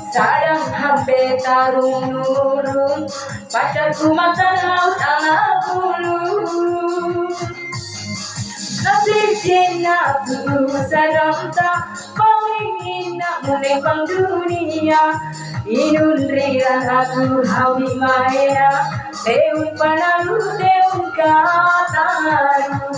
Sadang hampir tarung nurun, pacarku mata laut ala bulu. Nasib aku sadang tak paling indah menempang dunia. Inun rian aku hawi maya, deun panalu deun kataru.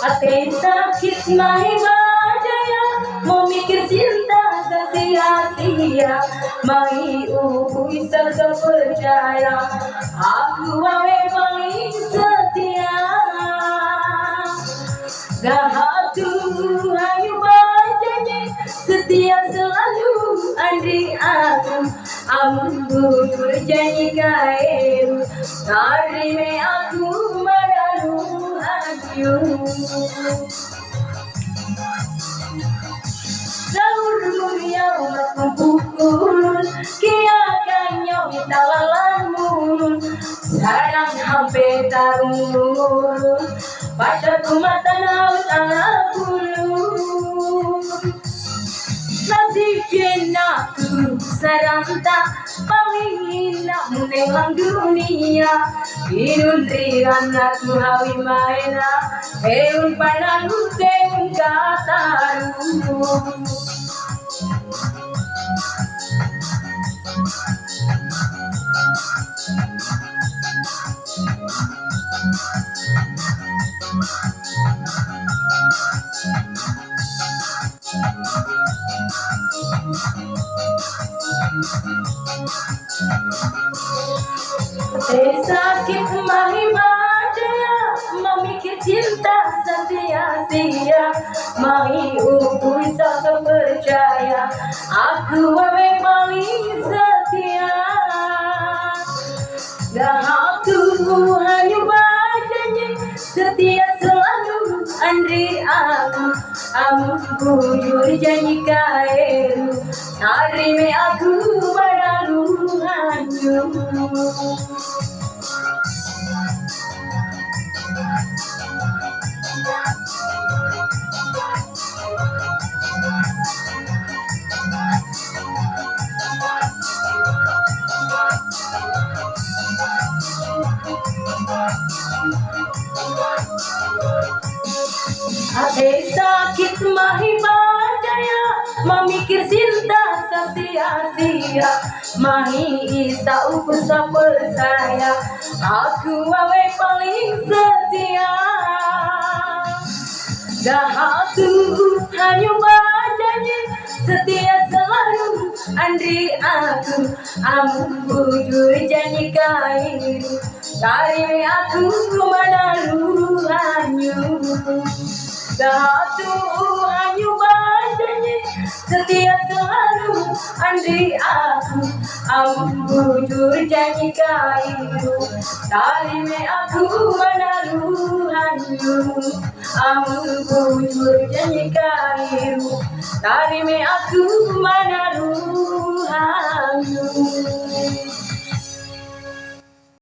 Hati sakit mahi berdaya, memikir cinta sia-sia, mahi bisa percaya, aku awe paling setia. Gahatu hayu berjanji setia selalu andri aku, amun bujur janji kaeru, tarime aku madalu hayu. Laur dunia pukul, kia kanyo mitalalanmun, sadang hampir tarung nurun, pacarku mata laut ala bulu. Nasibin aku sadang tak paling indah menengah dunia. Inun riran aku hawi maena, eun panalu teun kataru. Sakit mahi berdaya, memikir cinta sia-sia, mahi bisa percaya, aku awe paling setia. Gahatu hanya berjanji setia selalu andri aku, amun bujur janji kaeru, tarime aku madalu hanyu. Hati sakit mahi berdaya, memikir cinta sia-sia, mahi isa bisa percaya, aku awe paling setia. Gahatu hanya berjanji setia selalu andri aku, amun bujur janji kaeru, tarime aku madalu hanyu. Gahatu hanya berjanji setia selalu andri aku, amun bujur janji kaeru, tarime aku madalu hanyu. Amun bujur janji kaeru, tarime aku madalu